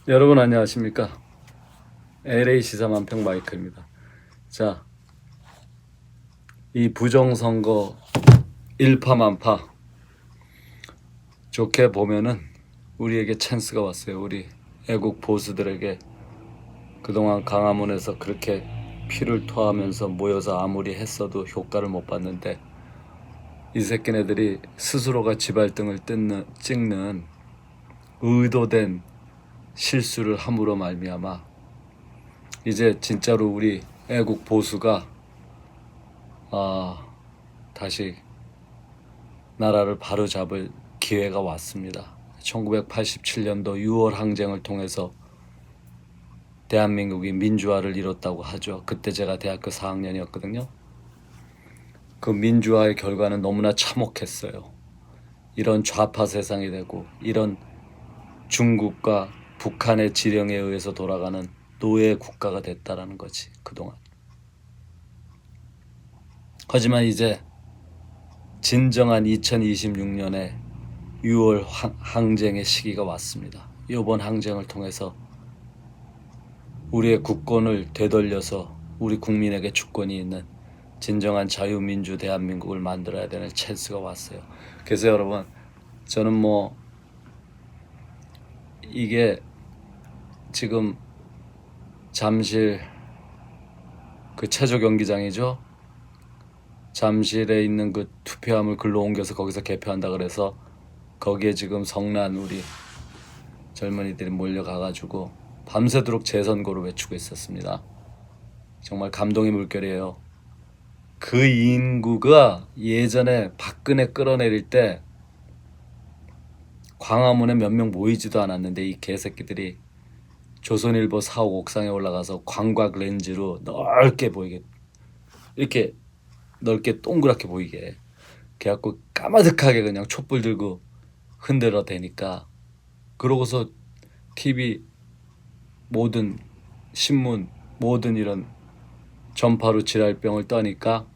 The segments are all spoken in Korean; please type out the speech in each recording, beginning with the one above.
여러분 안녕하십니까? LA 시사만평 마이크입니다. 자, 이 부정선거 일파만파 좋게 보면은 우리에게 찬스가 왔어요. 우리 애국 보수들에게 그동안 광화문에서 그렇게 피를 토하면서 모여서 아무리 했어도 효과를 못 봤는데 이 새끼네들이 스스로가 지발등을 찍는 의도된 실수를 함으로 말미암아 이제 진짜로 우리 애국 보수가 다시 나라를 바로잡을 기회가 왔습니다. 1987년도 6월 항쟁을 통해서 대한민국이 민주화를 이뤘다고 하죠. 그때 제가 대학교 4학년이었거든요. 그 민주화의 결과는 너무나 참혹했어요. 이런 좌파 세상이 되고 이런 중국과 북한의 지령에 의해서 돌아가는 노예 국가가 됐다라는 거지, 그동안. 하지만 이제 진정한 2026년에 6월 항쟁의 시기가 왔습니다. 이번 항쟁을 통해서 우리의 국권을 되돌려서 우리 국민에게 주권이 있는 진정한 자유민주 대한민국을 만들어야 되는 찬스가 왔어요. 그래서 여러분, 저는 이게 지금 잠실 그 체조 경기장이죠. 잠실에 있는 그 투표함을 글로 옮겨서 거기서 개표한다 그래서 거기에 지금 성난 우리 젊은이들이 몰려가가지고 밤새도록 재선거를 외치고 있었습니다. 정말 감동의 물결이에요. 그 인구가 예전에 박근혜 끌어내릴 때 광화문에 몇 명 모이지도 않았는데 이 개새끼들이 조선일보 사옥 옥상에 올라가서 광각 렌즈로 넓게 보이게, 이렇게 넓게 동그랗게 보이게 그래갖고 까마득하게 그냥 촛불 들고 흔들어 대니까, 그러고서 TV 모든 신문 모든 이런 전파로 지랄병을 떠니까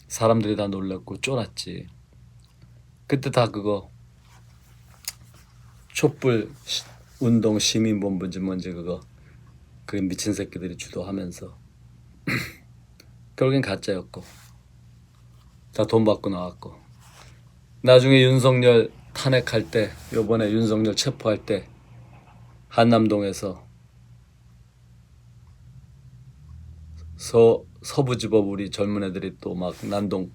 사람들이 다 놀랐고 쫄았지. 그때 다 그거 촛불 운동 시민본부인지 뭔지 그거 그 미친 새끼들이 주도하면서 결국엔 가짜였고 다 돈 받고 나왔고, 나중에 윤석열 탄핵할 때, 요번에 윤석열 체포할 때 한남동에서 서부지법 우리 젊은 애들이 또 막 난동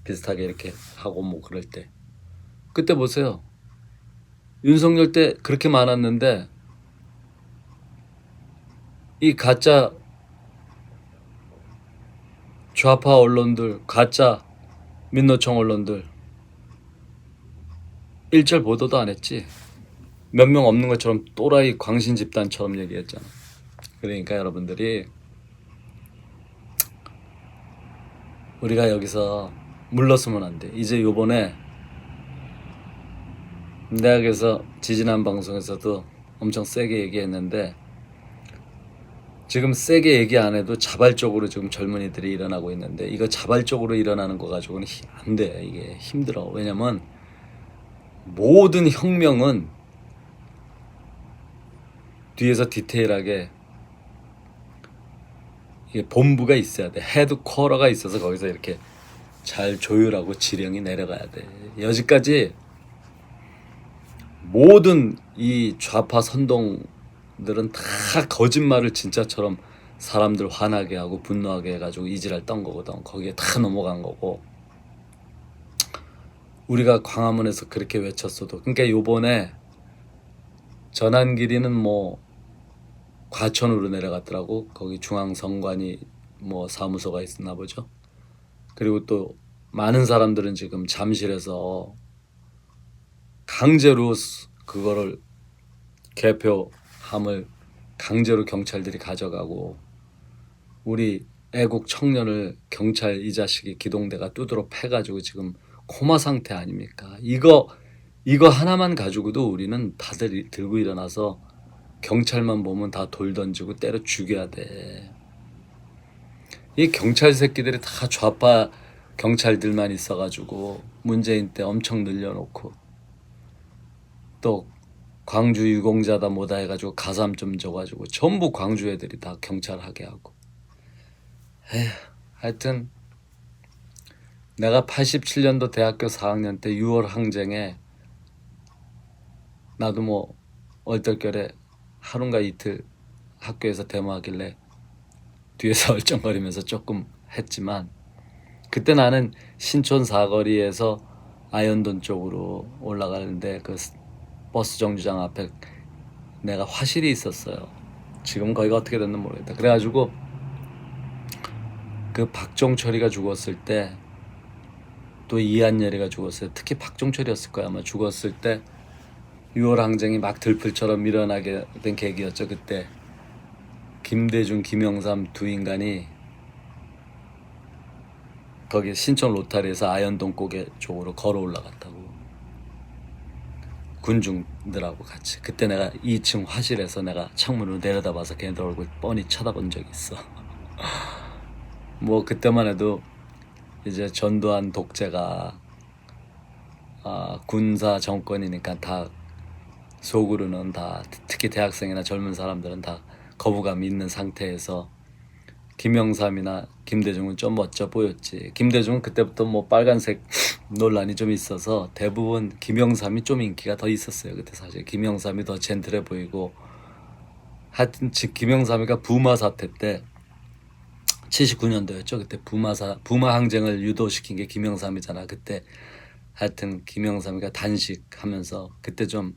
비슷하게 이렇게 하고 뭐 그럴 때, 그때 보세요. 윤석열 때 그렇게 많았는데 이 가짜 좌파 언론들, 가짜 민노총 언론들 일절 보도도 안 했지. 몇 명 없는 것처럼 또라이 광신 집단처럼 얘기했잖아. 그러니까 여러분들이 우리가 여기서 물러서면 안 돼. 이제 요번에 대학에서 지지난 방송에서도 엄청 세게 얘기했는데 지금 세게 얘기 안 해도 자발적으로 지금 젊은이들이 일어나고 있는데, 이거 자발적으로 일어나는 거 가지고는 안 돼. 이게 힘들어. 왜냐면 모든 혁명은 뒤에서 디테일하게 이게 본부가 있어야 돼. 헤드쿼터가 있어서 거기서 이렇게 잘 조율하고 지령이 내려가야 돼. 여지까지 모든 이 좌파 선동들은 다 거짓말을 진짜처럼 사람들 화나게 하고 분노하게 해가지고 이지랄 떤 거거든. 거기에 다 넘어간 거고, 우리가 광화문에서 그렇게 외쳤어도, 그러니까 요번에 전환길이는 뭐 과천으로 내려갔더라고. 거기 중앙선관위 뭐 사무소가 있었나 보죠. 그리고 또 많은 사람들은 지금 잠실에서 강제로 그거를 개표함을 강제로 경찰들이 가져가고, 우리 애국 청년을 경찰 이 자식이 기동대가 두드러 패가지고 지금 코마 상태 아닙니까? 이거 하나만 가지고도 우리는 다들 들고 일어나서 경찰만 보면 다 돌 던지고 때려 죽여야 돼. 이 경찰 새끼들이 다 좌파 경찰들만 있어가지고 문재인 때 엄청 늘려놓고 또 광주 유공자다 뭐다 해가지고 가산점 줘가지고 전부 광주 애들이 다 경찰 하게 하고. 에휴, 하여튼 내가 87년도 대학교 4학년 때 6월 항쟁에 나도 뭐 얼떨결에 하루인가 이틀 학교에서 데모하길래 뒤에서 얼쩡거리면서 조금 했지만, 그때 나는 신촌 사거리에서 아현동 쪽으로 올라가는데 그 버스 정류장 앞에 내가 화실이 있었어요. 지금 거기가 어떻게 됐는지 모르겠다. 그래가지고 그 박종철이가 죽었을 때, 또 이한열이가 죽었어요. 특히 박종철이었을 거야 아마. 죽었을 때 6월 항쟁이 막 들풀처럼 밀어나게 된 계기였죠. 그때 김대중, 김영삼 두 인간이 거기 신촌 로타리에서 아현동 고개 쪽으로 걸어 올라갔다고. 군중들하고 같이. 그때 내가 2층 화실에서 내가 창문으로 내려다봐서 걔네들 얼굴 뻔히 쳐다본 적이 있어. 뭐 그때만 해도 이제 전두환 독재가 군사 정권이니까 다 속으로는 다, 특히 대학생이나 젊은 사람들은 다 거부감이 있는 상태에서 김영삼이나 김대중은 좀 멋져 보였지. 김대중은 그때부터 뭐 빨간색 논란이 좀 있어서 대부분 김영삼이 좀 인기가 더 있었어요. 그때 사실 김영삼이 더 젠틀해 보이고. 하여튼 김영삼이가 부마 사태 때 79년도였죠. 그때 부마 항쟁을 유도시킨 게 김영삼이잖아. 그때 하여튼 김영삼이가 단식하면서 그때 좀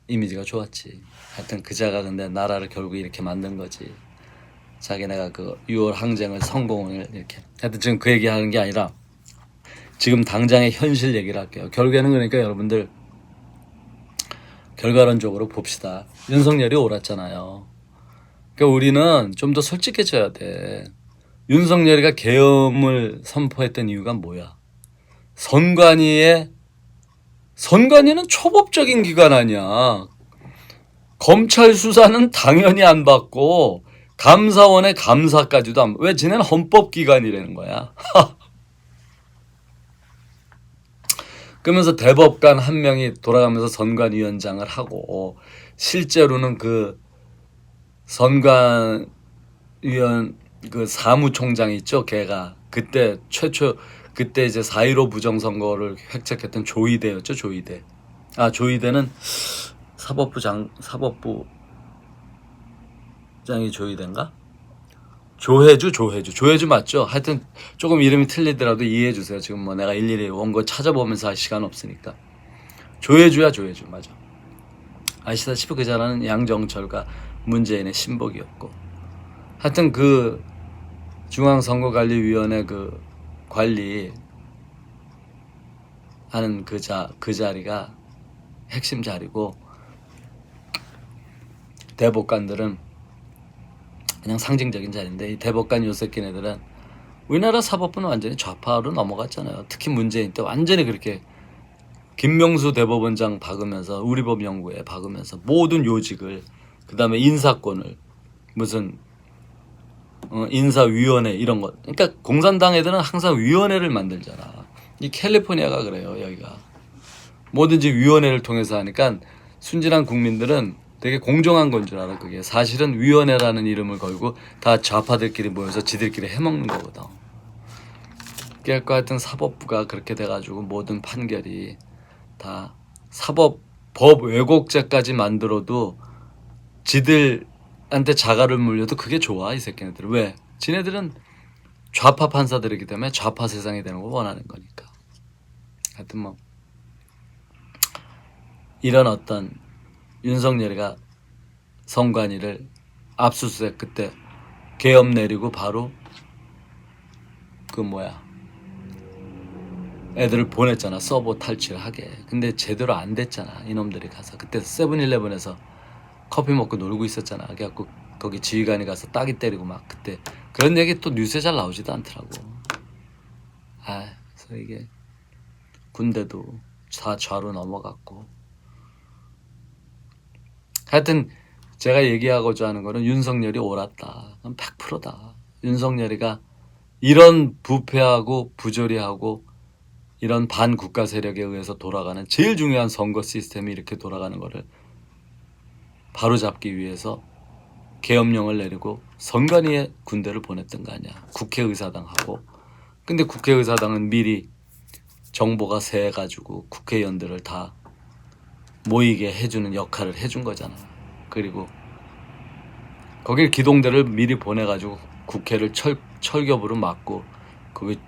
이미지가 좋았지. 하여튼 그자가 근데 나라를 결국 이렇게 만든 거지. 자기네가 그 6월 항쟁을 성공을 이렇게. 하여튼 지금 그 얘기하는 게 아니라 지금 당장의 현실 얘기를 할게요. 결국에는 그러니까 여러분들 결과론적으로 봅시다. 윤석열이 옳았잖아요. 그러니까 우리는 좀 더 솔직해져야 돼. 윤석열이가 계엄을 선포했던 이유가 뭐야? 선관위는 초법적인 기관 아니야. 검찰 수사는 당연히 안 받고 감사원의 감사까지도 안. 왜 지네는 헌법기관이라는 거야. 그러면서 대법관 한 명이 돌아가면서 선관위원장을 하고, 실제로는 그 선관위원 그 사무총장 있죠, 걔가 그때 최초 그때 이제 4.15 부정선거를 획책했던 조이대였죠. 조이대는 사법부장이 조이대인가? 조혜주 맞죠? 하여튼 조금 이름이 틀리더라도 이해해 주세요. 지금 뭐 내가 일일이 원고 찾아보면서 할 시간 없으니까. 조혜주 맞아. 아시다시피 그 자라는 양정철과 문재인의 신복이었고. 하여튼 그 중앙선거관리위원회 그 관리 하는 그 자리가 핵심 자리고, 대법관들은 그냥 상징적인 자리인데, 이 대법관 요새끼네들은 우리나라 사법부는 완전히 좌파로 넘어갔잖아요. 특히 문재인 때 완전히 그렇게 김명수 대법원장 박으면서 우리법연구에 박으면서 모든 요직을, 그 다음에 인사권을 무슨 인사위원회 이런 것. 그러니까 공산당 애들은 항상 위원회를 만들잖아. 이 캘리포니아가 그래요. 여기가 뭐든지 위원회를 통해서 하니까 순진한 국민들은 되게 공정한 건 줄 알아. 그게 사실은 위원회라는 이름을 걸고 다 좌파들끼리 모여서 지들끼리 해먹는 거거든. 그러니까 하여튼 사법부가 그렇게 돼가지고 모든 판결이 다 법 왜곡죄까지 만들어도 지들한테 자갈을 물려도 그게 좋아. 이 새끼네들. 왜? 지네들은 좌파 판사들이기 때문에 좌파 세상이 되는 걸 원하는 거니까. 하여튼 뭐 이런 어떤 윤석열이가 선관위를 압수수색 그때 계엄 내리고 바로 애들을 보냈잖아. 서버 탈취하게. 근데 제대로 안 됐잖아. 이놈들이 가서 그때 세븐일레븐에서 커피 먹고 놀고 있었잖아. 그래갖고 거기 지휘관이 가서 따기 때리고 막. 그때 그런 얘기 또 뉴스에 잘 나오지도 않더라고. 그래서 이게 군대도 다 좌로 넘어갔고. 하여튼 제가 얘기하고자 하는 거는 윤석열이 옳았다. 100%다. 윤석열이가 이런 부패하고 부조리하고 이런 반국가 세력에 의해서 돌아가는 제일 중요한 선거 시스템이 이렇게 돌아가는 거를 바로잡기 위해서 계엄령을 내리고 선관위에 군대를 보냈던 거 아니야. 국회의사당하고. 근데 국회의사당은 미리 정보가 새가지고 국회의원들을 다 모이게 해주는 역할을 해준 거잖아. 그리고 거길 기동대를 미리 보내가지고 국회를 철겹으로 막고 거기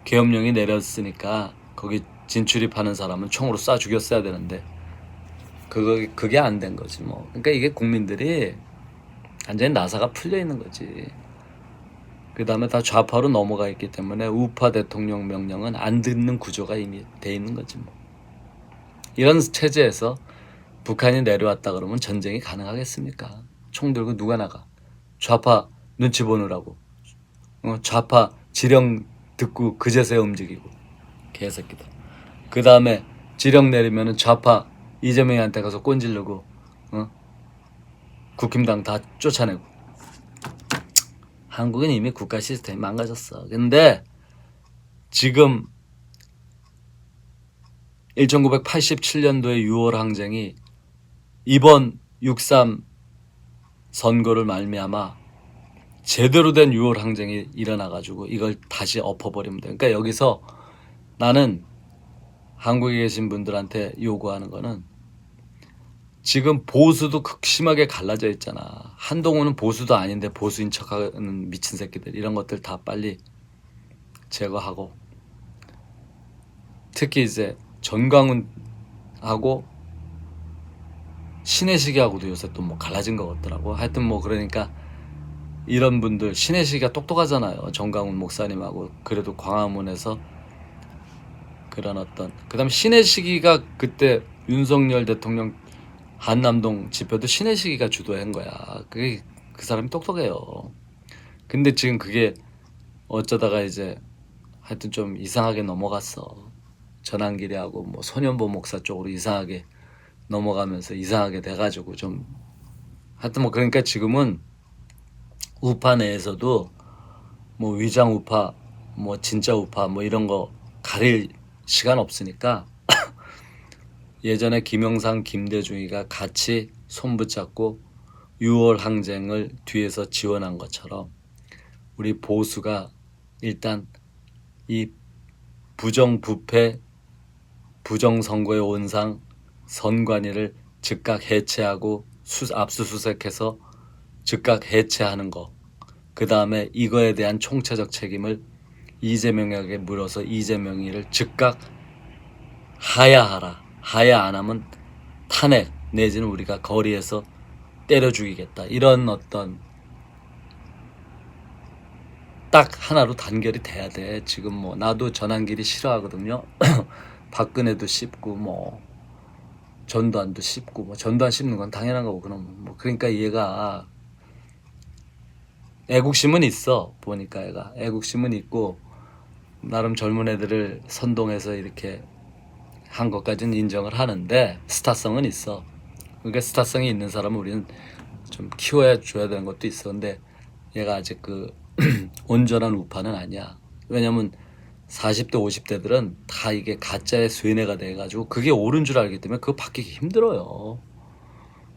계엄령이 내렸으니까 거기 진출입하는 사람은 총으로 쏴 죽였어야 되는데 그게 안 된 거지 뭐. 그러니까 이게 국민들이 완전히 나사가 풀려 있는 거지. 그 다음에 다 좌파로 넘어가 있기 때문에 우파 대통령 명령은 안 듣는 구조가 이미 돼 있는 거지 뭐. 이런 체제에서 북한이 내려왔다 그러면 전쟁이 가능하겠습니까? 총 들고 누가 나가? 좌파 눈치 보느라고. 좌파 지령 듣고 그제서야 움직이고. 개새끼들. 그 다음에 지령 내리면은 좌파 이재명한테 가서 꼰질르고 국힘당 다 쫓아내고. 한국은 이미 국가 시스템이 망가졌어. 근데 지금 1987년도의 6월 항쟁이 이번 6.3 선거를 말미암아 제대로 된 6월 항쟁이 일어나가지고 이걸 다시 엎어버리면 돼. 그러니까 여기서 나는 한국에 계신 분들한테 요구하는 거는 지금 보수도 극심하게 갈라져 있잖아. 한동훈은 보수도 아닌데 보수인 척하는 미친 새끼들 이런 것들 다 빨리 제거하고 특히 이제 전광훈하고 신혜식이하고도 요새 또 뭐 갈라진 것 같더라고. 하여튼 뭐 그러니까 이런 분들 신혜식이가 똑똑하잖아요. 전광훈 목사님하고 그래도 광화문에서 그런 어떤 그다음에 신혜식이가 그때 윤석열 대통령 한남동 집회도 신혜식이가 주도한 거야. 그게 그 사람이 똑똑해요. 근데 지금 그게 어쩌다가 이제 하여튼 좀 이상하게 넘어갔어. 전한길이하고 뭐 소년보 목사 쪽으로 이상하게 넘어가면서 이상하게 돼가지고 좀 하여튼 뭐 그러니까 지금은 우파 내에서도 뭐 위장 우파 뭐 진짜 우파 뭐 이런 거 가릴 시간 없으니까 예전에 김영삼 김대중이가 같이 손붙잡고 6월 항쟁을 뒤에서 지원한 것처럼 우리 보수가 일단 이 부정부패 부정선거의 온상 선관위를 즉각 해체하고 압수수색해서 즉각 해체하는 거. 그 다음에 이거에 대한 총체적 책임을 이재명에게 물어서 이재명이를 즉각 하야하라. 하야 안 하면 탄핵 내지는 우리가 거리에서 때려 죽이겠다. 이런 어떤 딱 하나로 단결이 돼야 돼. 지금 뭐 나도 전한길이 싫어하거든요. 박근혜도 씹고 뭐 전두환도 씹고 뭐 전두환 씹는 건 당연한 거고 그럼 뭐 그러니까 얘가 애국심은 있어. 보니까 얘가 애국심은 있고 나름 젊은 애들을 선동해서 이렇게 한 것까지는 인정을 하는데 스타성은 있어. 그러니까 스타성이 있는 사람은 우리는 좀 키워야 줘야 되는 것도 있어. 근데 얘가 아직 그 온전한 우파는 아니야. 왜냐면 40대 50대들은 다 이게 가짜의 쇠뇌가 돼가지고 그게 옳은 줄 알기 때문에 그거 바뀌기 힘들어요.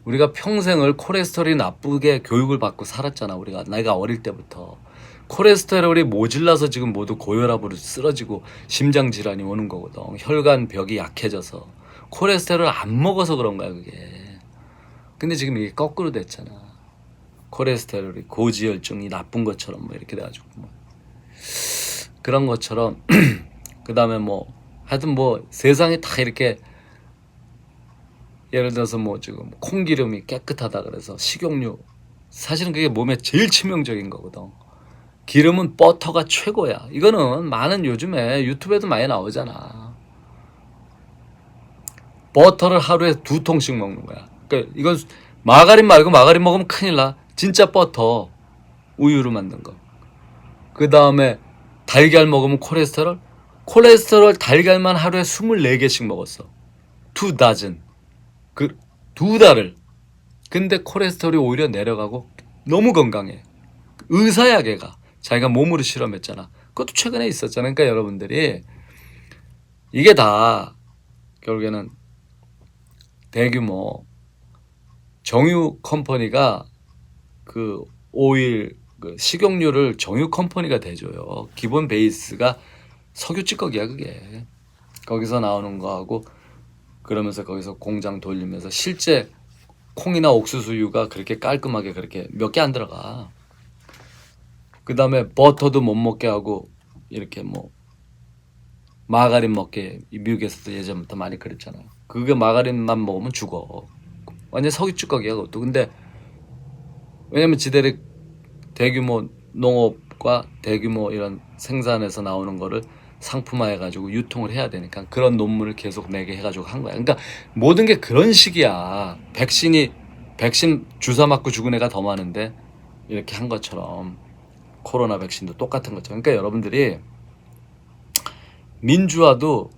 우리가 평생을 콜레스테롤이 나쁘게 교육을 받고 살았잖아. 우리가 내가 어릴 때부터 콜레스테롤이 모질라서 지금 모두 고혈압으로 쓰러지고 심장질환이 오는 거거든. 혈관벽이 약해져서 콜레스테롤 안 먹어서 그런 거야 그게. 근데 지금 이게 거꾸로 됐잖아. 콜레스테롤이 고지혈증이 나쁜 것처럼 뭐 이렇게 돼가지고 뭐 그런 것처럼 그 다음에 뭐 하여튼 뭐 세상이 다 이렇게 예를 들어서 뭐 지금 콩기름이 깨끗하다 그래서 식용유 사실은 그게 몸에 제일 치명적인 거거든. 기름은 버터가 최고야. 이거는 많은 요즘에 유튜브에도 많이 나오잖아. 버터를 하루에 2통씩 먹는 거야. 그러니까 이건 마가린 말고 마가린 먹으면 큰일 나. 진짜 버터 우유로 만든 거. 그 다음에 달걀 먹으면 콜레스테롤 달걀만 하루에 24개씩 먹었어. 2다즌. 그 2달을. 근데 콜레스테롤이 오히려 내려가고 너무 건강해. 의사야 걔가. 자기가 몸으로 실험했잖아. 그것도 최근에 있었잖아. 그러니까 여러분들이 이게 다 결국에는 대규모 정유 컴퍼니가 그 오일, 그 식용유를 정유 컴퍼니가 대줘요. 기본 베이스가 석유 찌꺼기야 그게. 거기서 나오는 거하고 그러면서 거기서 공장 돌리면서 실제 콩이나 옥수수유가 그렇게 깔끔하게 그렇게 몇 개 안 들어가. 그 다음에 버터도 못 먹게 하고 이렇게 뭐 마가린 먹게 미국에서도 예전부터 많이 그랬잖아요. 그게 마가린만 먹으면 죽어. 완전 석유 찌꺼기야 그것도. 근데 왜냐면 지들이 대규모 농업과 대규모 이런 생산에서 나오는 거를 상품화해가지고 유통을 해야 되니까 그런 논문을 계속 내게 해가지고 한 거야. 그러니까 모든 게 그런 식이야. 백신 주사 맞고 죽은 애가 더 많은데 이렇게 한 것처럼 코로나 백신도 똑같은 것처럼. 그러니까 여러분들이 민주화도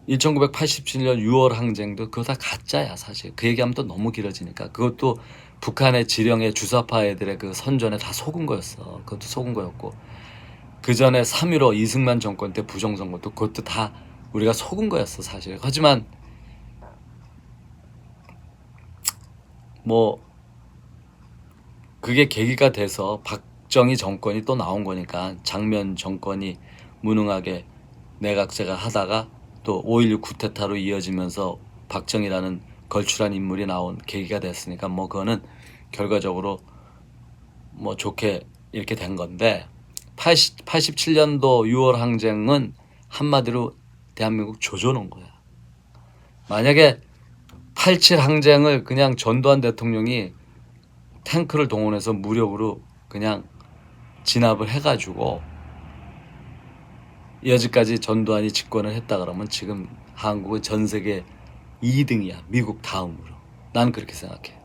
1987년 6월 항쟁도 그거 다 가짜야 사실. 그 얘기하면 또 너무 길어지니까. 그것도 북한의 지령의 주사파 애들의 그 선전에 다 속은 거였어. 그것도 속은 거였고 그 전에 3.15 이승만 정권 때 부정선거도 그것도 다 우리가 속은 거였어 사실. 하지만 뭐 그게 계기가 돼서 박정희 정권이 또 나온 거니까 장면 정권이 무능하게 내각제가 하다가 또 5.16 쿠데타로 이어지면서 박정희라는 걸출한 인물이 나온 계기가 됐으니까 뭐 그거는 결과적으로 뭐 좋게 이렇게 된 건데 87년도 6월 항쟁은 한마디로 대한민국 조져놓은 거야. 만약에 87 항쟁을 그냥 전두환 대통령이 탱크를 동원해서 무력으로 그냥 진압을 해가지고 여지까지 전두환이 집권을 했다 그러면 지금 한국은 전 세계 2등이야. 미국 다음으로. 나는 그렇게 생각해.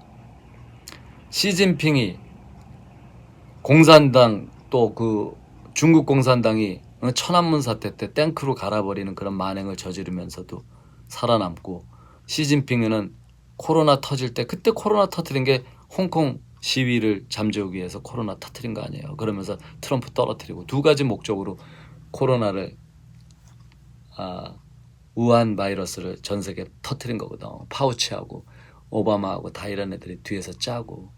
시진핑이 공산당 또 그 중국 공산당이 천안문 사태 때 탱크로 갈아버리는 그런 만행을 저지르면서도 살아남고 시진핑은 코로나 터질 때 그때 코로나 터뜨린 게 홍콩 시위를 잠재우기 위해서 코로나 터뜨린 거 아니에요. 그러면서 트럼프 떨어뜨리고 두 가지 목적으로 코로나를 우한 바이러스를 전 세계에 터뜨린 거거든. 파우치하고 오바마하고 다 이런 애들이 뒤에서 짜고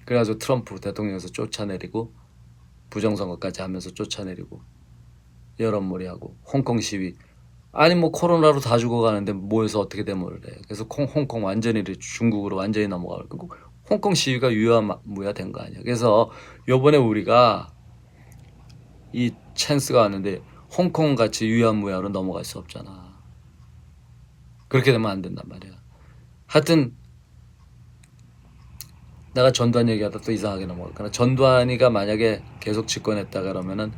그래가지고 트럼프 대통령에서 쫓아내리고 부정선거까지 하면서 쫓아내리고 여론몰이하고 홍콩 시위 아니 뭐 코로나로 다 죽어가는데 뭐해서 어떻게 대모를 해. 그래서 홍콩 완전히 중국으로 완전히 넘어가고 홍콩 시위가 유야무야 된 거 아니야. 그래서 요번에 우리가 이 찬스가 왔는데 홍콩 같이 유야무야로 넘어갈 수 없잖아. 그렇게 되면 안 된단 말이야. 하여튼 내가 전두환 얘기하다 또 이상하게 넘어갈까나. 전두환이가 만약에 계속 집권했다 그러면은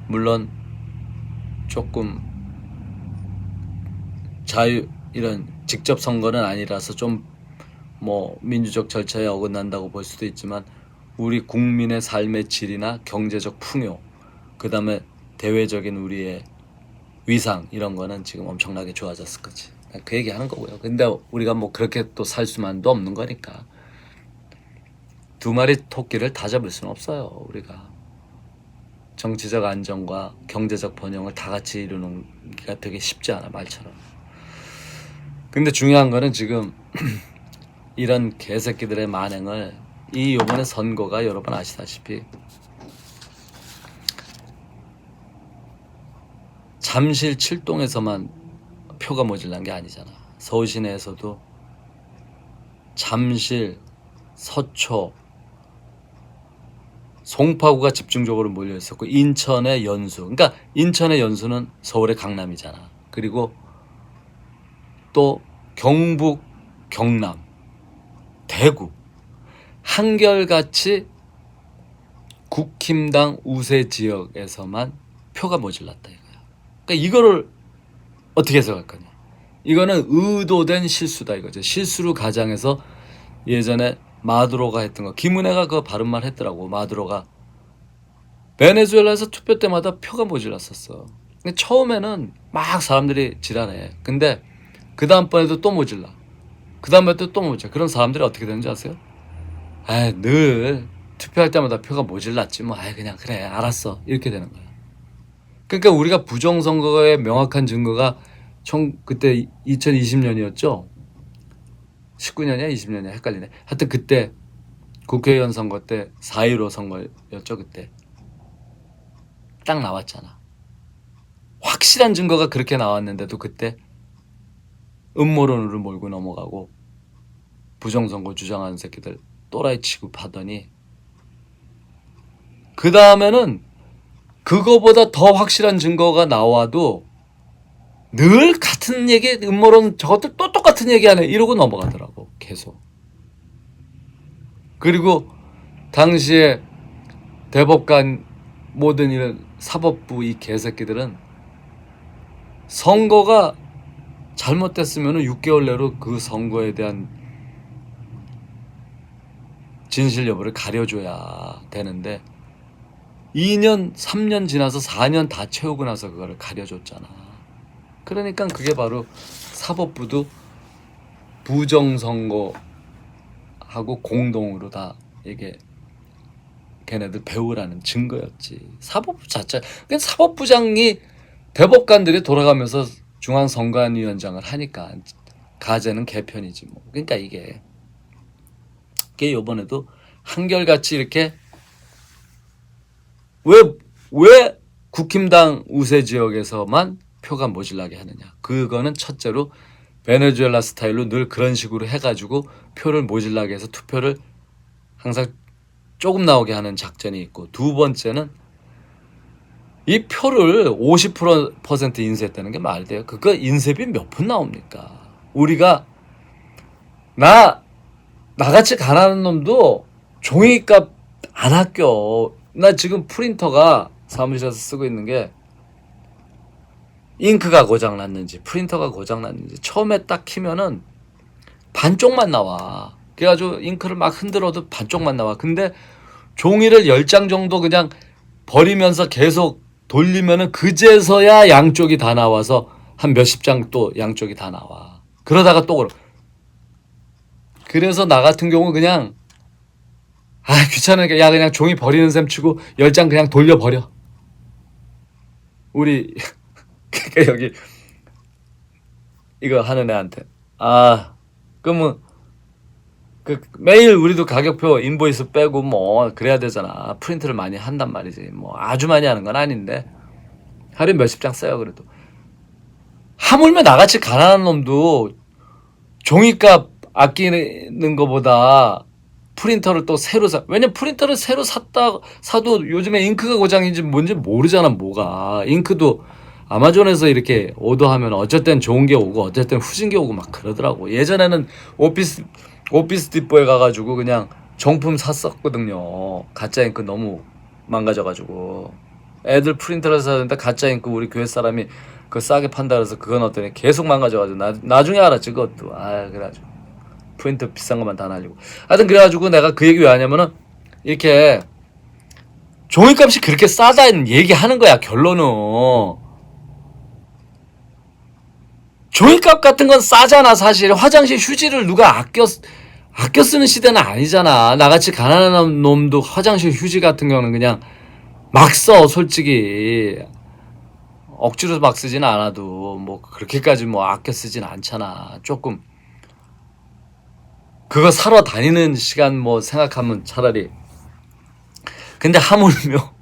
물론 조금 이런 직접 선거는 아니라서 좀 뭐 민주적 절차에 어긋난다고 볼 수도 있지만 우리 국민의 삶의 질이나 경제적 풍요 그 다음에 대외적인 우리의 위상 이런 거는 지금 엄청나게 좋아졌을 거지. 그 얘기 하는 거고요. 근데 우리가 뭐 그렇게 또 살 수만도 없는 거니까 두 마리 토끼를 다 잡을 수는 없어요. 우리가 정치적 안정과 경제적 번영을 다 같이 이루는 게 되게 쉽지 않아 말처럼. 근데 중요한 거는 지금 이런 개새끼들의 만행을 이 요번에 선거가 여러분 아시다시피 잠실 7동에서만 표가 모질란 게 아니잖아. 서울 시내에서도 잠실, 서초, 송파구가 집중적으로 몰려 있었고 인천의 연수. 그러니까 인천의 연수는 서울의 강남이잖아. 그리고 또 경북, 경남, 대구 한결같이 국힘당 우세 지역에서만 표가 모질랐다 이거야. 그러니까 이거를 어떻게 해석할 거냐. 이거는 의도된 실수다 이거죠. 실수로 가장해서 예전에 마두로가 했던 거. 김은혜가 그 바른 말 했더라고. 마두로가 베네수엘라에서 투표 때마다 표가 모질랐었어. 근데 처음에는 막 사람들이 지랄해. 근데 그 다음번에도 또 모질라. 그 다음에 또 모질라. 그런 사람들이 어떻게 되는지 아세요? 늘 투표할 때마다 표가 모질랐지 뭐. 그냥 그래 알았어 이렇게 되는 거야. 그러니까 우리가 부정선거의 명확한 증거가 그때 2020년이었죠. 19년이야 20년이야 헷갈리네. 하여튼 그때 국회의원 선거 때 4.15 선거였죠. 그때 딱 나왔잖아. 확실한 증거가 그렇게 나왔는데도 그때 음모론으로 몰고 넘어가고 부정선거 주장하는 새끼들 또라이 취급하더니 그 다음에는 그거보다 더 확실한 증거가 나와도 늘 같은 얘기, 음모론 저것들 또 똑같은 얘기하네 이러고 넘어가더라고. 계속. 그리고 당시에 대법관 모든 이런 사법부 이 개새끼들은 선거가 잘못됐으면 6개월 내로 그 선거에 대한 진실 여부를 가려줘야 되는데 2년, 3년 지나서 4년 다 채우고 나서 그거를 가려줬잖아. 그러니까 그게 바로 사법부도 부정선거하고 공동으로 다 이게 걔네들 배우라는 증거였지. 사법부 자체. 그러니까 사법부장이 대법관들이 돌아가면서 중앙선관위원장을 하니까 가제는 개편이지 뭐. 그러니까 이게 이번에도 한결같이 이렇게 왜 국힘당 우세 지역에서만 표가 모질라게 하느냐. 그거는 첫째로 베네수엘라 스타일로 늘 그런 식으로 해가지고 표를 모질라게 해서 투표를 항상 조금 나오게 하는 작전이 있고, 두 번째는 이 표를 50% 인쇄했다는 게 말이 돼요. 그거 인쇄비 몇 푼 나옵니까? 우리가 나같이 가난한 놈도 종이값 안 아껴. 나 지금 프린터가 사무실에서 쓰고 있는 게 잉크가 고장났는지 프린터가 고장났는지 처음에 딱 키면은 반쪽만 나와. 그래가지고 잉크를 막 흔들어도 반쪽만 나와. 근데 종이를 10장 정도 그냥 버리면서 계속 돌리면은 그제서야 양쪽이 다 나와서 한 몇십 장 또 양쪽이 다 나와. 그러다가 또 그래서 나 같은 경우 그냥 귀찮으니까 야 그냥 종이 버리는 셈 치고 10장 그냥 돌려버려. 우리 그러니까 여기 이거 하는 애한테 그러면 매일 우리도 가격표 인보이스 빼고 뭐 그래야 되잖아. 프린트를 많이 한단 말이지. 뭐 아주 많이 하는 건 아닌데 하루에 몇십 장 써요. 그래도 하물며 나같이 가난한 놈도 종이값 아끼는 것보다 프린터를 또 새로 왜냐면 프린터를 새로 사도 요즘에 잉크가 고장인지 뭔지 모르잖아. 뭐가 잉크도 아마존에서 이렇게 오더하면 어쩔 땐 좋은 게 오고 어쩔 땐 후진 게 오고 막 그러더라고. 예전에는 오피스 디포에 가가지고 그냥 정품 샀었거든요. 가짜 잉크 너무 망가져가지고 애들 프린터를 사는데 가짜 잉크 우리 교회 사람이 그거 싸게 판다 그래서 그거 넣었더니 계속 망가져가지고 나중에 알았지 그것도. 그래가지고 프린터 비싼 것만 다 날리고. 하여튼 그래가지고 내가 그 얘기 왜 하냐면은 이렇게 종이값이 그렇게 싸다는 얘기하는 거야. 결론은 종이값 같은 건 싸잖아. 사실 화장실 휴지를 누가 아껴 쓰는 시대는 아니잖아. 나같이 가난한 놈도 화장실 휴지 같은 경우는 그냥 막 써. 솔직히 억지로 막 쓰지는 않아도 뭐 그렇게까지 뭐 아껴 쓰진 않잖아. 조금 그거 사러 다니는 시간 뭐 생각하면 차라리. 근데 하물며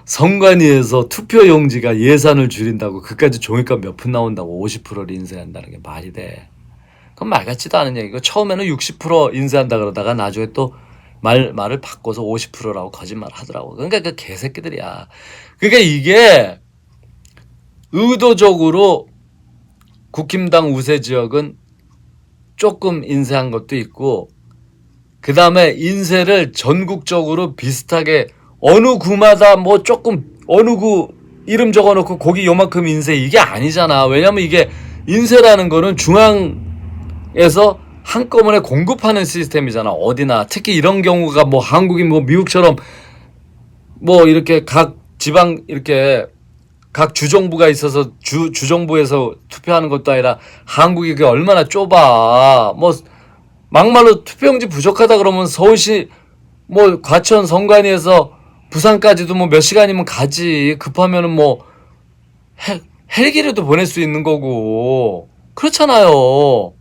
선관위에서 투표용지가 예산을 줄인다고 그까지 종이값 몇 푼 나온다고 50%를 인쇄한다는 게 말이 돼. 그건 말 같지도 않은 얘기고, 처음에는 60% 인쇄한다 그러다가 나중에 또 말을 바꿔서 50%라고 거짓말 하더라고. 그러니까 그 개새끼들이야. 그러니까 이게 의도적으로 국힘당 우세 지역은 조금 인쇄한 것도 있고, 그 다음에 인쇄를 전국적으로 비슷하게 어느 구마다 뭐 조금 어느 구 이름 적어놓고 거기 요만큼 인쇄 이게 아니잖아. 왜냐면 이게 인쇄라는 거는 중앙에서 한꺼번에 공급하는 시스템이잖아. 어디나. 특히 이런 경우가 뭐 한국이 뭐 미국처럼 뭐 이렇게 각 지방 이렇게 각 주정부가 있어서 주정부에서 투표하는 것도 아니라 한국이 그게 얼마나 좁아. 뭐 막말로 투표용지 부족하다 그러면 서울시 뭐 과천 선관위에서 부산까지도 뭐 몇 시간이면 가지. 급하면은 뭐 헬기로도 보낼 수 있는 거고. 그렇잖아요.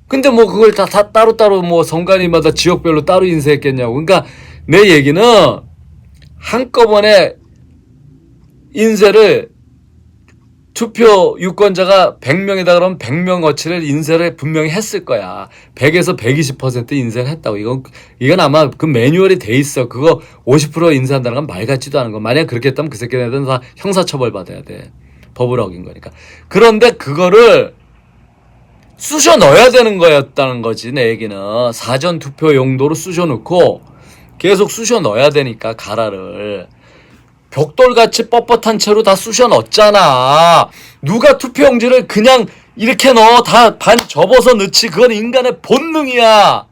근데 뭐 그걸 다 따로따로 뭐 선관위마다 지역별로 따로 인쇄했겠냐고. 그러니까 내 얘기는 한꺼번에 인쇄를 투표 유권자가 100명이다 그러면 100명어치를 인쇄를 분명히 했을 거야. 100에서 120% 인쇄를 했다고. 이건 아마 그 매뉴얼이 돼 있어. 그거 50% 인쇄한다는 건 말 같지도 않은 거. 만약 그렇게 했다면 그 새끼들은 다 형사처벌 받아야 돼. 법을 어긴 거니까. 그런데 그거를 쑤셔 넣어야 되는 거였다는 거지, 내 얘기는. 사전 투표 용도로 쑤셔 넣고 계속 쑤셔 넣어야 되니까 가라를. 벽돌같이 뻣뻣한 채로 다 쑤셔 넣었잖아. 누가 투표용지를 그냥 이렇게 넣어 다 반 접어서 넣지. 그건 인간의 본능이야.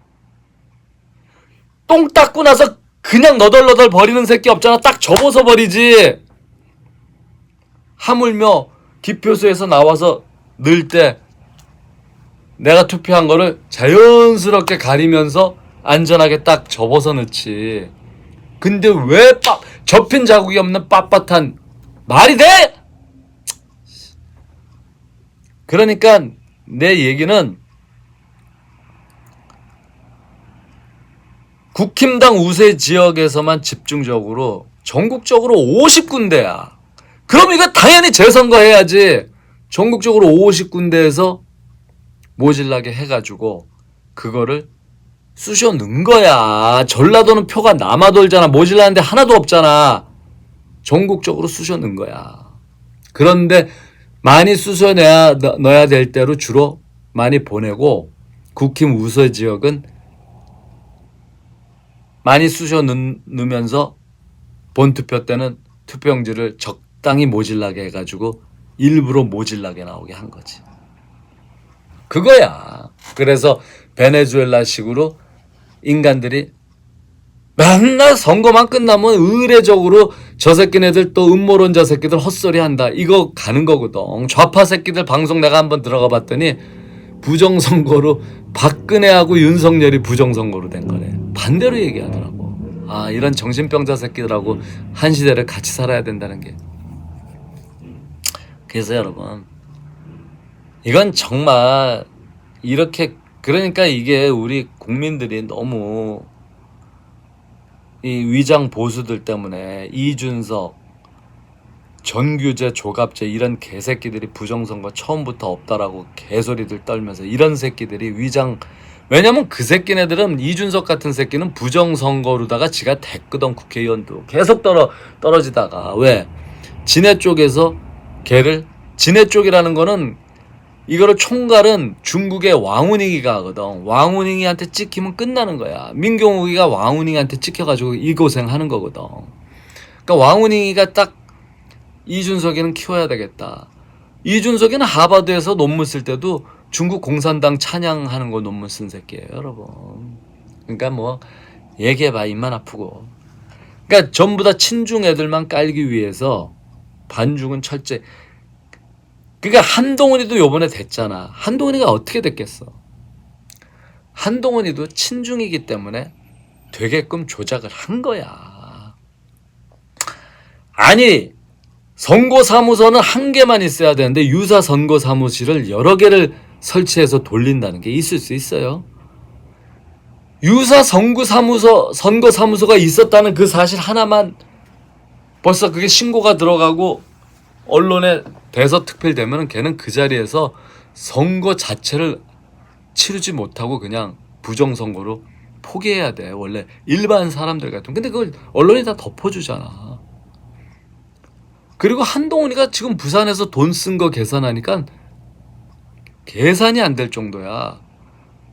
똥 닦고 나서 그냥 너덜너덜 버리는 새끼 없잖아. 딱 접어서 버리지. 하물며 기표소에서 나와서 넣을 때 내가 투표한 거를 자연스럽게 가리면서 안전하게 딱 접어서 넣지. 근데 왜 접힌 자국이 없는 빳빳한 말이 돼? 그러니까 내 얘기는 국힘당 우세 지역에서만 집중적으로 전국적으로 50군데야. 그럼 이거 당연히 재선거 해야지. 전국적으로 50군데에서 모질라게 해가지고 그거를 쑤셔 넣은 거야. 전라도는 표가 남아 돌잖아. 모질라는데 하나도 없잖아. 전국적으로 쑤셔 넣은 거야. 그런데 많이 쑤셔 넣어야 될 때로 주로 많이 보내고 국힘 우세 지역은 많이 쑤셔 넣으면서 본투표 때는 투표용지를 적당히 모질라게 해가지고 일부러 모질라게 나오게 한 거지. 그거야. 그래서 베네수엘라식으로 인간들이 맨날 선거만 끝나면 의례적으로 저 새끼네들 또 음모론자 새끼들 헛소리 한다. 이거 가는 거거든. 좌파 새끼들 방송 내가 한번 들어가 봤더니 부정선거로 박근혜하고 윤석열이 부정선거로 된 거래. 반대로 얘기하더라고. 아, 이런 정신병자 새끼들하고 한 시대를 같이 살아야 된다는 게. 그래서 여러분, 이건 정말 이렇게, 그러니까 이게 우리 국민들이 너무 이 위장 보수들 때문에 이준석, 전규재, 조갑재 이런 개새끼들이 부정선거 처음부터 없다라고 개소리들 떨면서 이런 새끼들이 위장, 왜냐면 그 새끼네들은 이준석 같은 새끼는 부정선거로다가 지가 됐거든. 국회의원도 계속 떨어지다가. 왜? 진해 쪽에서 걔를, 진해 쪽이라는 거는 이거를 총괄은 중국의 왕우닝이가 하거든. 왕우닝이한테 찍히면 끝나는 거야. 민경욱이가 왕우닝이한테 찍혀가지고 이 고생하는 거거든. 그러니까 왕우닝이가 딱 이준석이는 키워야 되겠다. 이준석이는 하버드에서 논문 쓸 때도 중국 공산당 찬양하는 거 논문 쓴 새끼예요, 여러분. 그러니까 뭐 얘기해봐 입만 아프고. 그러니까 전부 다 친중 애들만 깔기 위해서 반중은 철저히. 그러니까 한동훈이도 요번에 됐잖아. 한동훈이가 어떻게 됐겠어? 한동훈이도 친중이기 때문에 되게끔 조작을 한 거야. 아니, 선거사무소는 한 개만 있어야 되는데 유사 선거사무실을 여러 개를 설치해서 돌린다는 게 있을 수 있어요. 유사 선거사무소가 있었다는 그 사실 하나만 벌써 그게 신고가 들어가고 언론에 대서특필되면 걔는 그 자리에서 선거 자체를 치르지 못하고 그냥 부정선거로 포기해야 돼. 원래 일반 사람들 같은. 근데 그걸 언론이 다 덮어주잖아. 그리고 한동훈이가 지금 부산에서 돈 쓴 거 계산하니까 계산이 안 될 정도야.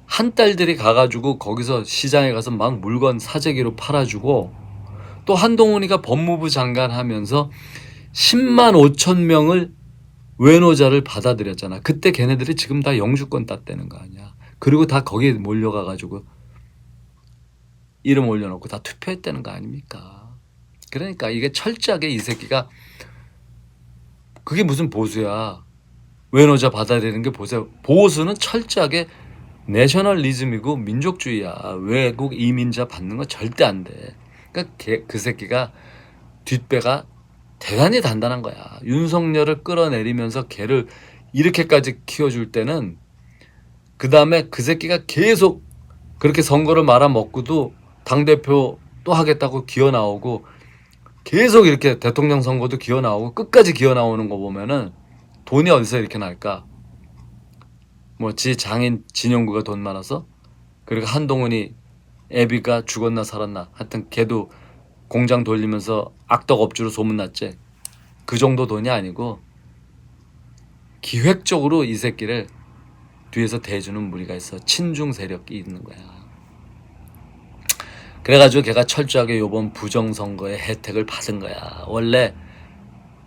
한 딸들이 가가지고 거기서 시장에 가서 막 물건 사재기로 팔아주고, 또 한동훈이가 법무부 장관 하면서 10만 5천 명을 외노자를 받아들였잖아. 그때 걔네들이 지금 다 영주권 땄다는 거 아니야. 그리고 다 거기에 몰려가가지고 이름 올려놓고 다 투표했다는 거 아닙니까? 그러니까 이게 철저하게 이 새끼가, 그게 무슨 보수야. 외노자 받아들이는 게 보수야. 보수는 철저하게 내셔널리즘이고 민족주의야. 외국 이민자 받는 거 절대 안 돼. 그러니까 그 새끼가 뒷배가 대단히 단단한 거야. 윤석열을 끌어내리면서 걔를 이렇게까지 키워줄 때는 그 다음에 그 새끼가 계속 그렇게 선거를 말아먹고도 당대표 또 하겠다고 기어 나오고 계속 이렇게 대통령 선거도 기어 나오고 끝까지 기어 나오는 거 보면은 돈이 어디서 이렇게 날까? 뭐 지 장인 진영구가 돈 많아서, 그리고 한동훈이 애비가 죽었나 살았나 하여튼 걔도 공장 돌리면서 악덕업주로 소문났지. 그 정도 돈이 아니고 기획적으로 이 새끼를 뒤에서 대주는 무리가 있어. 친중 세력이 있는 거야. 그래가지고 걔가 철저하게 요번 부정선거의 혜택을 받은 거야. 원래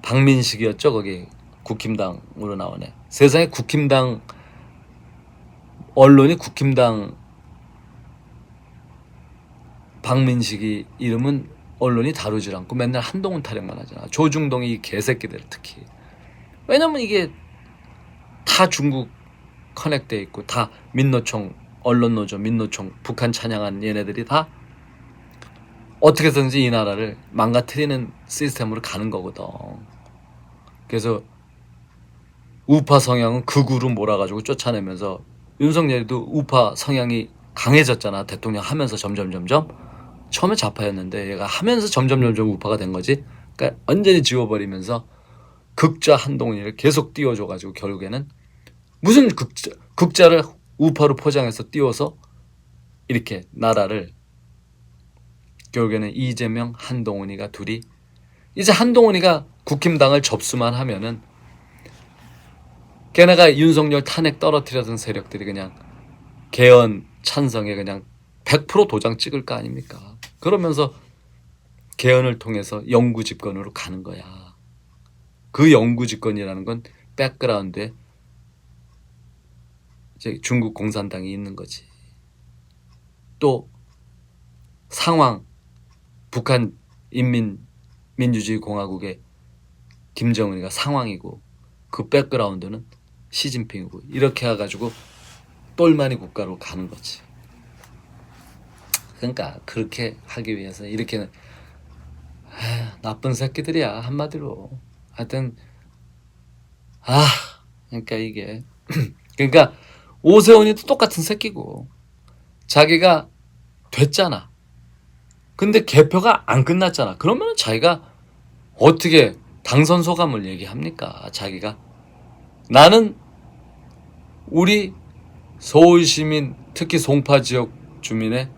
박민식이었죠. 거기 국힘당으로 나오네. 세상에 국힘당 언론이 국힘당 박민식이 이름은 언론이 다루질 않고 맨날 한동훈 타령만 하잖아. 조중동이 이 개새끼들 특히. 왜냐면 이게 다 중국 커넥돼 있고 다 민노총, 언론노조, 민노총, 북한 찬양한 얘네들이 다 어떻게든지 이 나라를 망가뜨리는 시스템으로 가는 거거든. 그래서 우파 성향은 극우로 몰아가지고 쫓아내면서 윤석열이도 우파 성향이 강해졌잖아. 대통령 하면서 점점 처음에 좌파였는데 얘가 하면서 점점 우파가 된 거지. 그러니까 완전히 지워버리면서 극자 한동훈이를 계속 띄워줘가지고 결국에는 무슨 극자를 우파로 포장해서 띄워서 이렇게 나라를 결국에는 이재명 한동훈이가 둘이 이제 한동훈이가 국힘당을 접수만 하면은 걔네가 윤석열 탄핵 떨어뜨려던 세력들이 그냥 개헌 찬성에 그냥 100% 도장 찍을 거 아닙니까? 그러면서 개헌을 통해서 영구 집권으로 가는 거야. 그 영구 집권이라는 건 백그라운드에 이제 중국 공산당이 있는 거지. 또 상황 북한 인민민주주의 공화국의 김정은이가 상황이고 그 백그라운드는 시진핑이고 이렇게 해가지고 똘마니 국가로 가는 거지. 그러니까 그렇게 하기 위해서 이렇게는 나쁜 새끼들이야 한마디로. 하여튼 그러니까 이게 그러니까 오세훈이도 똑같은 새끼고 자기가 됐잖아. 근데 개표가 안 끝났잖아. 그러면 자기가 어떻게 당선 소감을 얘기합니까? 자기가 나는 우리 서울시민 특히 송파 지역 주민의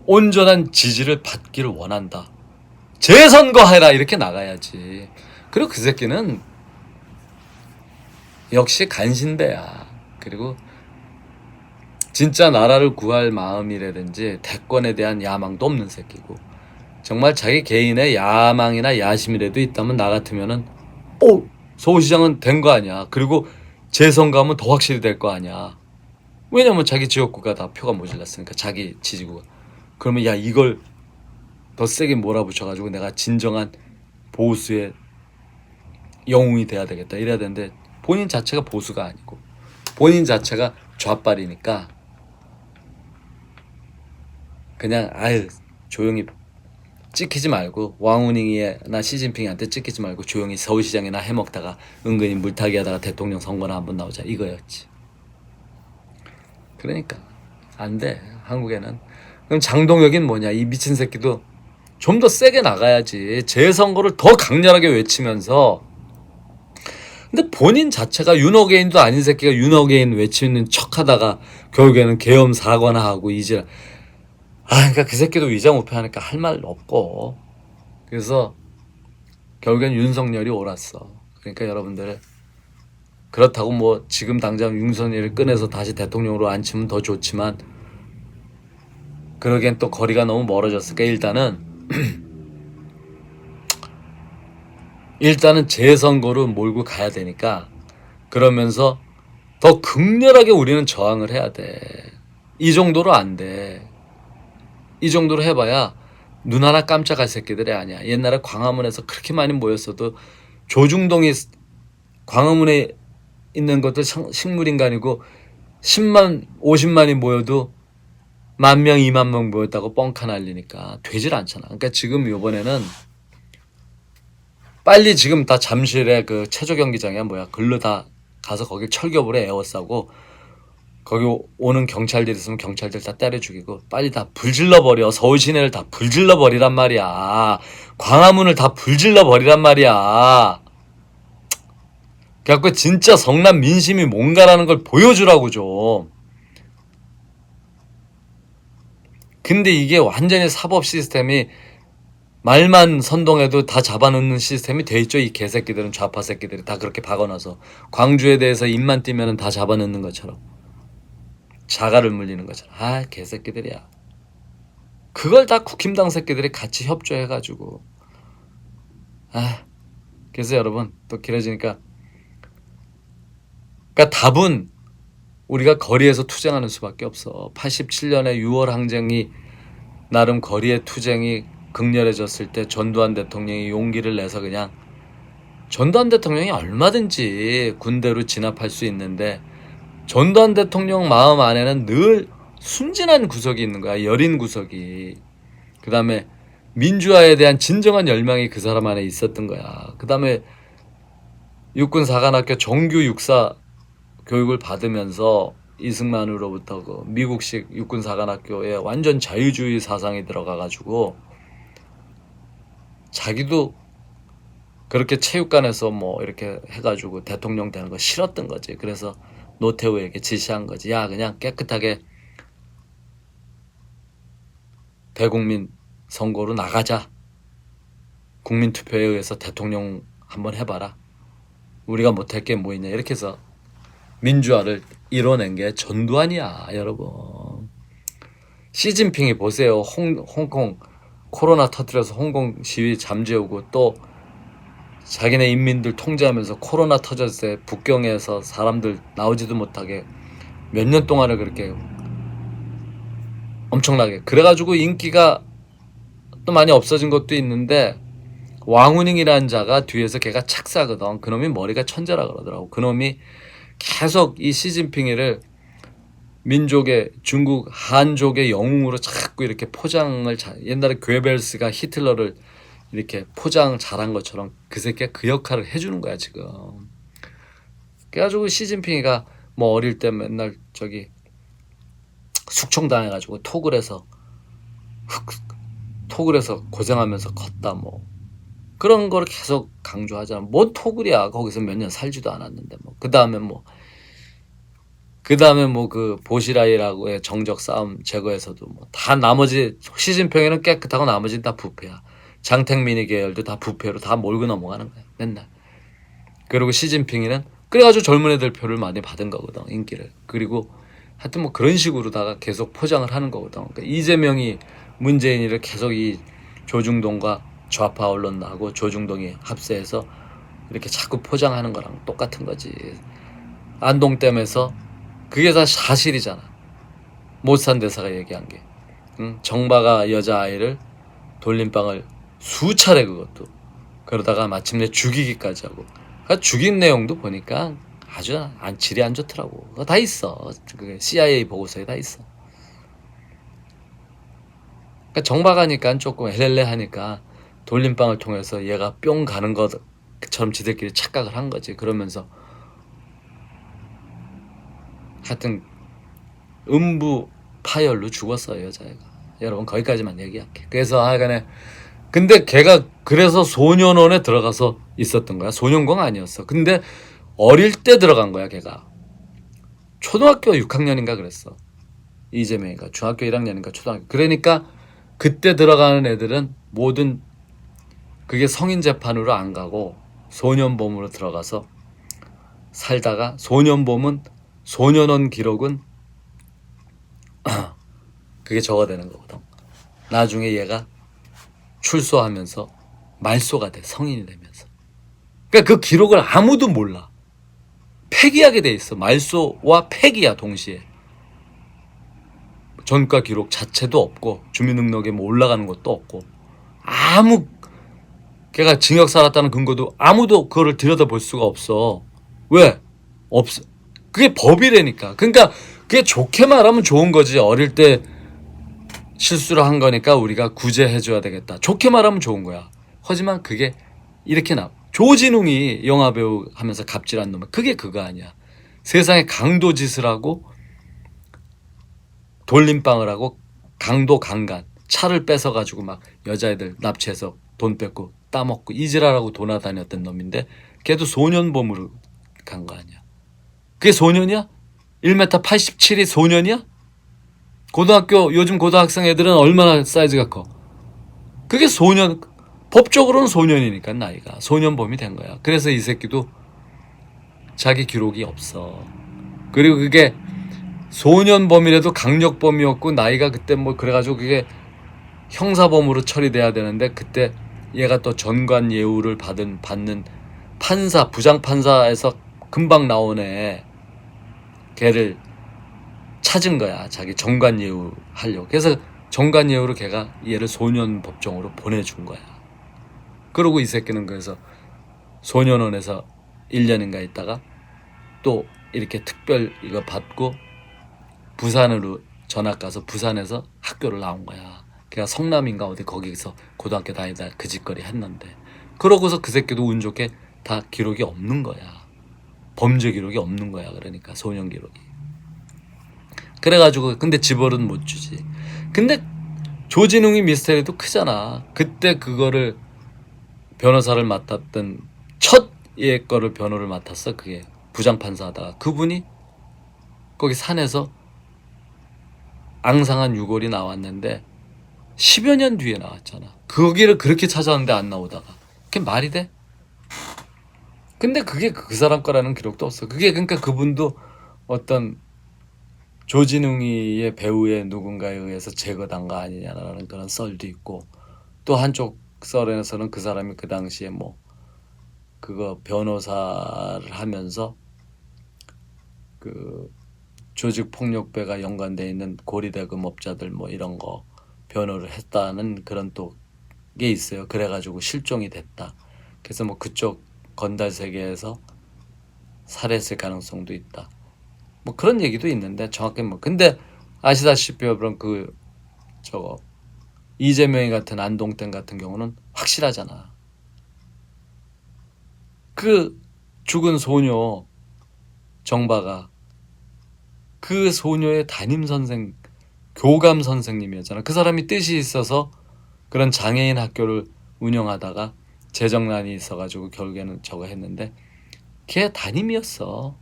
온전한 지지를 받기를 원한다. 재선거해라 이렇게 나가야지. 그리고 그 새끼는 역시 간신배야. 그리고 진짜 나라를 구할 마음이라든지 대권에 대한 야망도 없는 새끼고 정말 자기 개인의 야망이나 야심이라도 있다면 나 같으면은 서울시장은 된 거 아니야. 그리고 재선거하면 더 확실히 될 거 아니야. 왜냐면 자기 지역구가 다 표가 모자랐으니까 자기 지지구가. 그러면 야 이걸 더 세게 몰아붙여가지고 내가 진정한 보수의 영웅이 돼야 되겠다 이래야 되는데 본인 자체가 보수가 아니고 본인 자체가 좌빨이니까 그냥 조용히 찍히지 말고 왕훈이나 시진핑한테 찍히지 말고 조용히 서울시장이나 해먹다가 은근히 물타기 하다가 대통령 선거나 한번 나오자 이거였지. 그러니까 안 돼 한국에는. 그럼 장동혁인 뭐냐 이 미친 새끼도 좀 더 세게 나가야지. 재선거를 더 강렬하게 외치면서. 근데 본인 자체가 윤어게인도 아닌 새끼가 윤어게인 외치는 척하다가 결국에는 계엄 사과나 하고 이제 그러니까 그 새끼도 위장우패하니까 할 말 없고. 그래서 결국엔 윤석열이 옳았어. 그러니까 여러분들 그렇다고 뭐 지금 당장 윤석열을 꺼내서 다시 대통령으로 앉히면 더 좋지만 그러기엔 또 거리가 너무 멀어졌으니까 일단은 재선거로 몰고 가야 되니까 그러면서 더 극렬하게 우리는 저항을 해야 돼. 이 정도로 안 돼. 이 정도로 해봐야 눈 하나 깜짝할 새끼들이 아니야. 옛날에 광화문에서 그렇게 많이 모였어도 조중동이 광화문에 있는 것도 식물인간이고 10만 50만이 모여도 10,000명 20,000명 모였다고 뻥카 날리니까 되질 않잖아. 그러니까 지금 이번에는 빨리 지금 다 잠실에 그 체조 경기장이야 뭐야 글로 다 가서 거길 철교부로 에워싸고 거기 오는 경찰들 있으면 경찰들 다 때려 죽이고 빨리 다 불질러 버려. 서울 시내를 다 불질러 버리란 말이야. 광화문을 다 불질러 버리란 말이야. 그래갖고 진짜 성남 민심이 뭔가라는 걸 보여주라고 좀. 근데 이게 완전히 사법 시스템이 말만 선동해도 다 잡아놓는 시스템이 돼 있죠. 이 개새끼들은 좌파 새끼들이 다 그렇게 박아놔서 광주에 대해서 입만 띄면 다 잡아놓는 것처럼 자갈을 물리는 것처럼. 아 개새끼들이야. 그걸 다 국힘당 새끼들이 같이 협조해가지고. 아 그래서 여러분 또 길어지니까 그러니까 답은 우리가 거리에서 투쟁하는 수밖에 없어. 87년에 6월 항쟁이 나름 거리의 투쟁이 극렬해졌을 때 전두환 대통령이 용기를 내서 그냥 전두환 대통령이 얼마든지 군대로 진압할 수 있는데 전두환 대통령 마음 안에는 늘 순진한 구석이 있는 거야. 여린 구석이. 그 다음에 민주화에 대한 진정한 열망이 그 사람 안에 있었던 거야. 그 다음에 육군사관학교 정규 육사 교육을 받으면서 이승만으로부터 그 미국식 육군사관학교에 완전 자유주의 사상이 들어가가지고 자기도 그렇게 체육관에서 뭐 이렇게 해가지고 대통령 되는 거 싫었던 거지. 그래서 노태우에게 지시한 거지. 야 그냥 깨끗하게 대국민 선거로 나가자. 국민투표에 의해서 대통령 한번 해봐라. 우리가 못할 게 뭐 있냐. 이렇게 해서 민주화를 이뤄낸 게 전두환이야 여러분. 시진핑이 보세요. 홍콩 코로나 터뜨려서 홍콩 시위 잠재우고 또 자기네 인민들 통제하면서 코로나 터졌을 때 북경에서 사람들 나오지도 못하게 몇 년 동안을 그렇게 엄청나게 그래가지고 인기가 또 많이 없어진 것도 있는데 왕후닝이라는 자가 뒤에서 걔가 착사거든. 그놈이 머리가 천재라 그러더라고. 그놈이 계속 이 시진핑이를 민족의 중국 한족의 영웅으로 자꾸 이렇게 포장을 옛날에 괴벨스가 히틀러를 이렇게 포장 잘한 것처럼 그 새끼가 그 역할을 해주는 거야 지금. 그래가지고 시진핑이가 뭐 어릴 때 맨날 저기 숙청당해가지고 톡을 해서 고생하면서 컸다 뭐 그런 거를 계속 강조하잖아. 뭔 토글이야. 거기서 몇 년 살지도 않았는데 뭐. 그 다음에 그 보시라이라고의 정적 싸움 제거에서도 뭐 다 나머지 시진핑에는 깨끗하고 나머지는 다 부패야. 장택민이 계열도 다 부패로 다 몰고 넘어가는 거야 맨날. 그리고 시진핑이는 그래가지고 젊은 애들 표를 많이 받은 거거든 인기를. 그리고 하여튼 뭐 그런 식으로다가 계속 포장을 하는 거거든. 그러니까 이재명이 문재인이를 계속 이 조중동과 좌파 언론하고 조중동이 합세해서 이렇게 자꾸 포장하는 거랑 똑같은 거지. 안동댐에서 그게 다 사실이잖아. 못산 대사가 얘기한 게. 응? 정바가 여자아이를 돌림방을 수차례 그것도 그러다가 마침내 죽이기까지 하고. 그러니까 죽인 내용도 보니까 아주 질이 안 좋더라고. 그거 다 있어. 그게 CIA 보고서에 다 있어. 그러니까 정박하니까 조금 헬렐레 하니까 돌림방을 통해서 얘가 뿅 가는 것처럼 지들끼리 착각을 한 거지. 그러면서 하여튼 음부 파열로 죽었어요 여자애가. 여러분 거기까지만 얘기할게. 그래서 하여간에 근데 걔가 그래서 소년원에 들어가서 있었던 거야. 소년공 아니었어. 근데 어릴 때 들어간 거야 걔가. 초등학교 6학년인가 그랬어. 이재명이가 중학교 1학년인가 초등학교. 그러니까 그때 들어가는 애들은 모든 그게 성인 재판으로 안 가고 소년범으로 들어가서 살다가 소년범은 소년원 기록은 그게 적어되는 거거든. 나중에 얘가 출소하면서 말소가 돼. 성인이 되면서. 그러니까 그 기록을 아무도 몰라. 폐기하게 돼 있어. 말소와 폐기야 동시에. 전과 기록 자체도 없고 주민등록에 뭐 올라가는 것도 없고 걔가 징역 살았다는 근거도 아무도 그거를 들여다볼 수가 없어. 왜? 없어. 그게 법이라니까. 그러니까 그게 좋게 말하면 좋은 거지. 어릴 때 실수를 한 거니까 우리가 구제해줘야 되겠다. 좋게 말하면 좋은 거야. 하지만 그게 이렇게 조진웅이 영화배우 하면서 갑질한 놈은 그게 그거 아니야. 세상에 강도짓을 하고 돌림방을 하고 강도 강간 차를 뺏어가지고 막 여자애들 납치해서 돈 뺏고 따먹고 이지랄하고 돌아다녔던 놈인데 걔도 소년범으로 간 거 아니야. 그게 소년이야? 1m 87이 소년이야? 요즘 고등학생 애들은 얼마나 사이즈가 커? 그게 소년, 법적으로는 소년이니까 나이가 소년범이 된 거야. 그래서 이 새끼도 자기 기록이 없어. 그리고 그게 소년범이라도 강력범이었고 나이가 그때 뭐 그래가지고 그게 형사범으로 처리돼야 되는데 그때 얘가 또 전관 예우를 받는 판사, 부장판사에서 금방 나온 애 걔를 찾은 거야. 자기 정관 예우 하려고. 그래서 정관 예우로 걔가 얘를 소년 법정으로 보내준 거야. 그러고 이 새끼는 그래서 소년원에서 1년인가 있다가 또 이렇게 특별 이거 받고 부산으로 전학 가서 부산에서 학교를 나온 거야. 걔가 성남인가 어디 거기서 고등학교 다니다 그 짓거리 했는데 그러고서 그 새끼도 운 좋게 다 기록이 없는 거야. 범죄 기록이 없는 거야. 그러니까 소년 기록이. 그래가지고 근데 집어는 못 주지. 근데 조진웅이 미스테리도 크잖아. 그때 그거를 변호사를 맡았던 첫 얘 거를 변호를 맡았어. 그게 부장판사 하다가 그분이 거기 산에서 앙상한 유골이 나왔는데 10여 년 뒤에 나왔잖아. 거기를 그렇게 찾아왔는데 안 나오다가 그게 말이 돼? 근데 그게 그 사람 거라는 기록도 없어. 그게 그러니까 그분도 어떤 조진웅이의 배우의 누군가에 의해서 제거된 거 아니냐라는 그런 썰도 있고 또 한쪽 썰에서는 그 사람이 그 당시에 뭐 그거 변호사를 하면서 그 조직폭력배가 연관돼 있는 고리대금업자들 뭐 이런 거 변호를 했다는 그런 또 게 있어요. 그래가지고 실종이 됐다. 그래서 뭐 그쪽 건달 세계에서 살해했을 가능성도 있다. 뭐 그런 얘기도 있는데 정확히 뭐 근데 아시다시피 여러분 그 저거 이재명이 같은 안동댐 같은 경우는 확실하잖아. 그 죽은 소녀 정바가 그 소녀의 담임 선생 교감 선생님이었잖아. 그 사람이 뜻이 있어서 그런 장애인 학교를 운영하다가 재정난이 있어가지고 결국에는 저거 했는데 걔 담임이었어.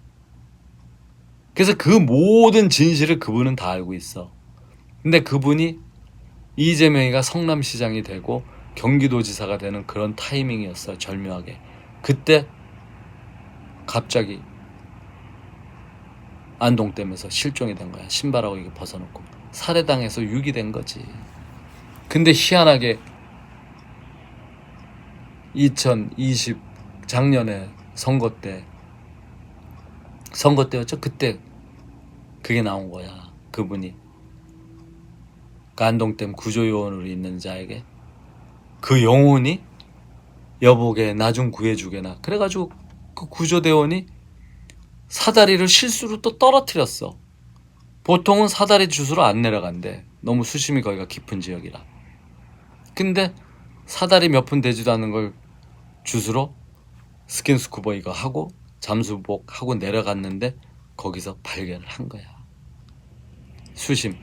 그래서 그 모든 진실을 그분은 다 알고 있어. 근데 그분이 이재명이가 성남시장이 되고 경기도지사가 되는 그런 타이밍이었어. 절묘하게. 그때 갑자기 안동댐에서 실종이 된 거야. 신발하고 이게 벗어놓고 살해당해서 유기된 거지. 근데 희한하게 2020 작년에 선거 때였죠. 그때 그게 나온 거야. 그분이 안동댐 구조요원으로 있는 자에게 그 영혼이 여보게 나 좀 구해주게나. 그래가지고 그 구조대원이 사다리를 실수로 또 떨어뜨렸어. 보통은 사다리 주스로 안 내려간대. 너무 수심이 거기가 깊은 지역이라. 근데 사다리 몇 푼 되지도 않는 걸 주스로 스킨스쿠버 이거 하고 잠수복 하고 내려갔는데 거기서 발견을 한 거야. 수심.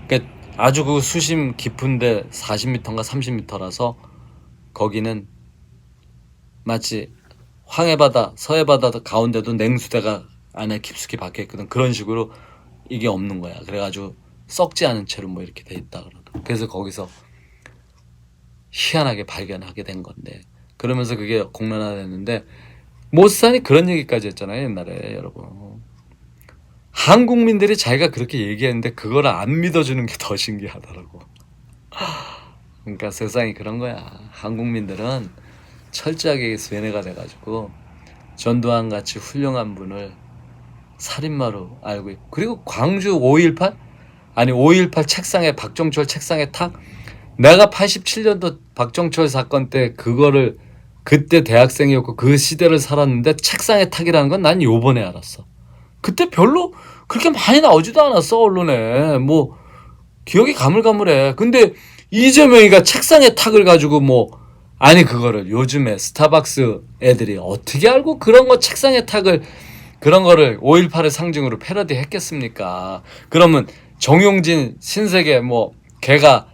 그러니까 아주 그 수심 깊은데 40m인가 30m라서 거기는 마치 황해바다, 서해바다 가운데도 냉수대가 안에 깊숙이 박혀있거든. 그런 식으로 이게 없는 거야. 그래가지고 썩지 않은 채로 뭐 이렇게 돼 있다 그러더라고. 그래서 거기서 희한하게 발견하게 된 건데 그러면서 그게 공론화됐는데 모스산이 그런 얘기까지 했잖아요. 옛날에 여러분. 한국민들이 자기가 그렇게 얘기했는데 그걸 안 믿어주는 게 더 신기하더라고. 그러니까 세상이 그런 거야. 한국민들은 철저하게 쇠뇌가 돼가지고 전두환 같이 훌륭한 분을 살인마로 알고 있고 그리고 광주 5.18? 아니 5.18 책상에 박정철 책상에 탁 내가 87년도 박정철 사건 때 그거를 그때 대학생이었고 그 시대를 살았는데 책상에 탁이라는 건 난 요번에 알았어. 그때 별로 그렇게 많이 나오지도 않았어 언론에. 뭐 기억이 가물가물해. 근데 이재명이가 책상에 탁을 가지고 뭐 아니 그거를 요즘에 스타벅스 애들이 어떻게 알고 그런 거 책상에 탁을 그런 거를 5.18을 상징으로 패러디 했겠습니까? 그러면 정용진 신세계 뭐 걔가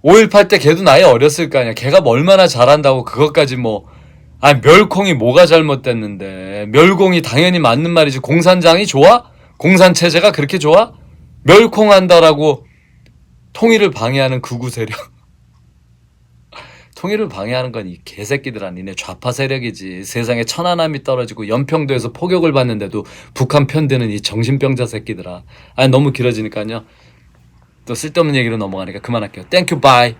5.18 때 걔도 나이 어렸을 거 아니야. 걔가 뭐 얼마나 잘한다고 그것까지 뭐 아니 멸콩이 뭐가 잘못됐는데. 멸공이 당연히 맞는 말이지. 공산당이 좋아? 공산체제가 그렇게 좋아? 멸콩한다라고 통일을 방해하는 극우 세력. 통일을 방해하는 건 이 개새끼들아. 니네 좌파 세력이지. 세상에 천안함이 떨어지고 연평도에서 포격을 받는데도 북한 편드는 이 정신병자 새끼들아. 아니 너무 길어지니까요. 또 쓸데없는 얘기로 넘어가니까 그만할게요. 땡큐 바이.